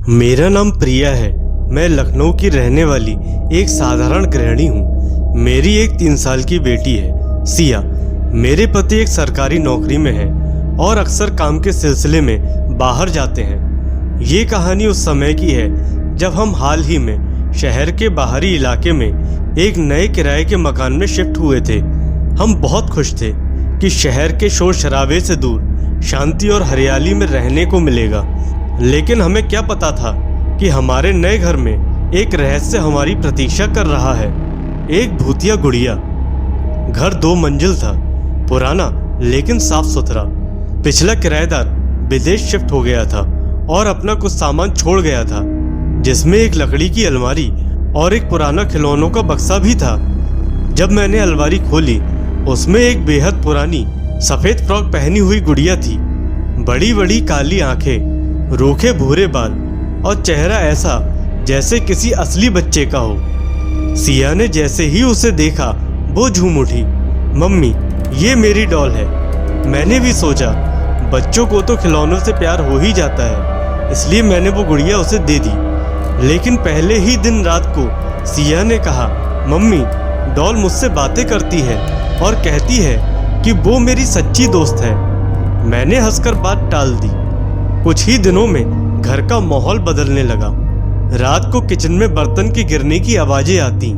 मेरा नाम प्रिया है। मैं लखनऊ की रहने वाली एक साधारण गृहिणी हूँ। मेरी एक 3 साल की बेटी है सिया। मेरे पति एक सरकारी नौकरी में है और अक्सर काम के सिलसिले में बाहर जाते हैं। ये कहानी उस समय की है जब हम हाल ही में शहर के बाहरी इलाके में एक नए किराए के मकान में शिफ्ट हुए थे। हम बहुत खुश थे कि शहर के शोर शराबे से दूर शांति और हरियाली में रहने को मिलेगा। लेकिन हमें क्या पता था कि हमारे नए घर में एक रहस्य हमारी प्रतीक्षा कर रहा है। एक भूतिया गुड़िया। घर 2 मंजिल था, पुराना लेकिन साफ सुथरा। पिछला किराएदार विदेश शिफ्ट हो गया था और अपना कुछ सामान छोड़ गया था, जिसमें एक लकड़ी की अलमारी और एक पुराना खिलौनों का बक्सा भी था। जब मैंने अलमारी खोली, उसमें एक बेहद पुरानी सफेद फ्रॉक पहनी हुई गुड़िया थी। बड़ी बड़ी काली आंखें, रूखे भूरे बाल और चेहरा ऐसा जैसे किसी असली बच्चे का हो। सिया ने जैसे ही उसे देखा वो झूम उठी। मम्मी, ये मेरी डॉल है। मैंने भी सोचा बच्चों को तो खिलौनों से प्यार हो ही जाता है, इसलिए मैंने वो गुड़िया उसे दे दी। लेकिन पहले ही दिन रात को सिया ने कहा, मम्मी, डॉल मुझसे बातें करती है और कहती है कि वो मेरी सच्ची दोस्त है। मैंने हंसकर बात टाल दी। कुछ ही दिनों में घर का माहौल बदलने लगा। रात को किचन में बर्तन के गिरने की आवाजें आती,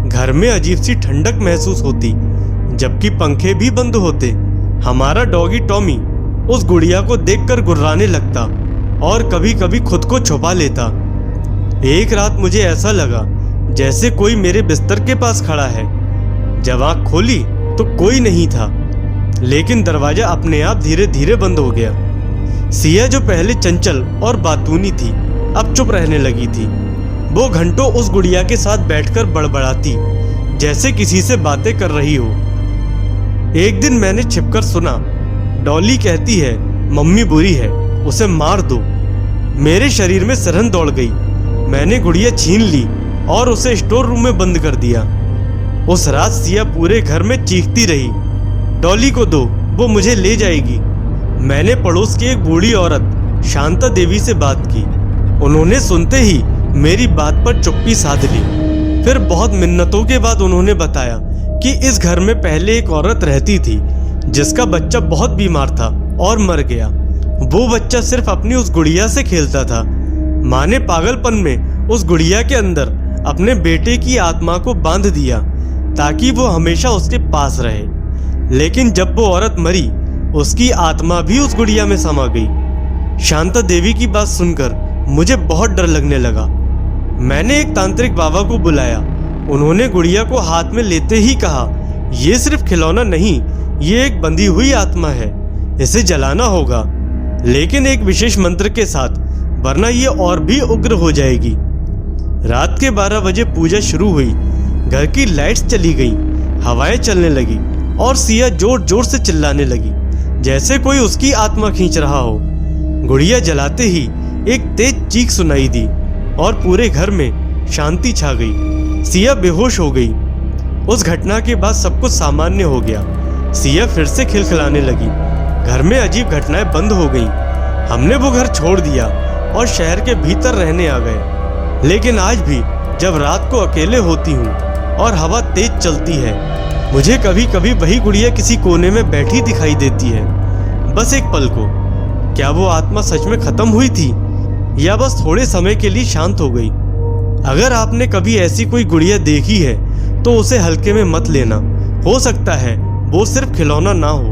घर में अजीब सी ठंडक महसूस होती, जबकि पंखे भी बंद होते। हमारा डॉगी टॉमी उस गुड़िया को देखकर गुर्राने लगता और कभी कभी खुद को छुपा लेता। एक रात मुझे ऐसा लगा जैसे कोई मेरे बिस्तर के पास खड़ा है। जब आँख खोली तो कोई नहीं था, लेकिन दरवाजा अपने आप धीरे धीरे बंद हो गया। सिया, जो पहले चंचल और बातूनी थी, अब चुप रहने लगी थी। वो घंटों उस गुड़िया के साथ बैठकर बड़बड़ाती, जैसे किसी से बातें कर रही हो। एक दिन मैंने छिपकर सुना, डॉली कहती है मम्मी बुरी है, उसे मार दो। मेरे शरीर में सिरहन दौड़ गई। मैंने गुड़िया छीन ली और उसे स्टोर रूम में बंद कर दिया। उस रात सिया पूरे घर में चीखती रही, डॉली को दो, वो मुझे ले जाएगी। मैंने पड़ोस की एक बूढ़ी औरत शांता देवी से बात की। उन्होंने सुनते ही मेरी बात पर चुप्पी साध ली। फिर बहुत मिन्नतों के बाद उन्होंने बताया कि इस घर में पहले एक औरत रहती थी जिसका बच्चा बहुत बीमार था और मर गया। वो बच्चा सिर्फ अपनी उस गुड़िया से खेलता था। माँ ने पागलपन में उस गुड़िया के अंदर अपने बेटे की आत्मा को बांध दिया ताकि वो हमेशा उसके पास रहे। लेकिन जब वो औरत मरी, उसकी आत्मा भी उस गुड़िया में समा गई। शांता देवी की बात सुनकर मुझे बहुत डर लगने लगा। मैंने एक तांत्रिक बाबा को बुलाया। उन्होंने गुड़िया को हाथ में लेते ही कहा, ये सिर्फ खिलौना नहीं, ये एक बंधी हुई आत्मा है, इसे जलाना होगा, लेकिन एक विशेष मंत्र के साथ, वरना ये और भी उग्र हो जाएगी। रात के 12 बजे पूजा शुरू हुई। घर की लाइट्स चली गई, हवाएं चलने लगी और सिया जोर जोर से चिल्लाने लगी, जैसे कोई उसकी आत्मा खींच रहा हो। गुड़िया जलाते ही एक तेज चीख सुनाई दी और पूरे घर में शांति छा गई। सिया बेहोश हो गई। उस घटना के बाद सब कुछ सामान्य हो गया। सिया फिर से खिलखिलाने लगी। घर में अजीब घटनाएं बंद हो गईं। हमने वो घर छोड़ दिया और शहर के भीतर रहने आ गए। लेकिन आज भी जब रात को अकेले होती हूँ और हवा तेज चलती है, मुझे कभी कभी वही गुड़िया किसी कोने में बैठी दिखाई देती है, बस एक पल को। क्या वो आत्मा सच में खत्म हुई थी या बस थोड़े समय के लिए शांत हो गई? अगर आपने कभी ऐसी कोई गुड़िया देखी है तो उसे हल्के में मत लेना। हो सकता है वो सिर्फ खिलौना ना हो,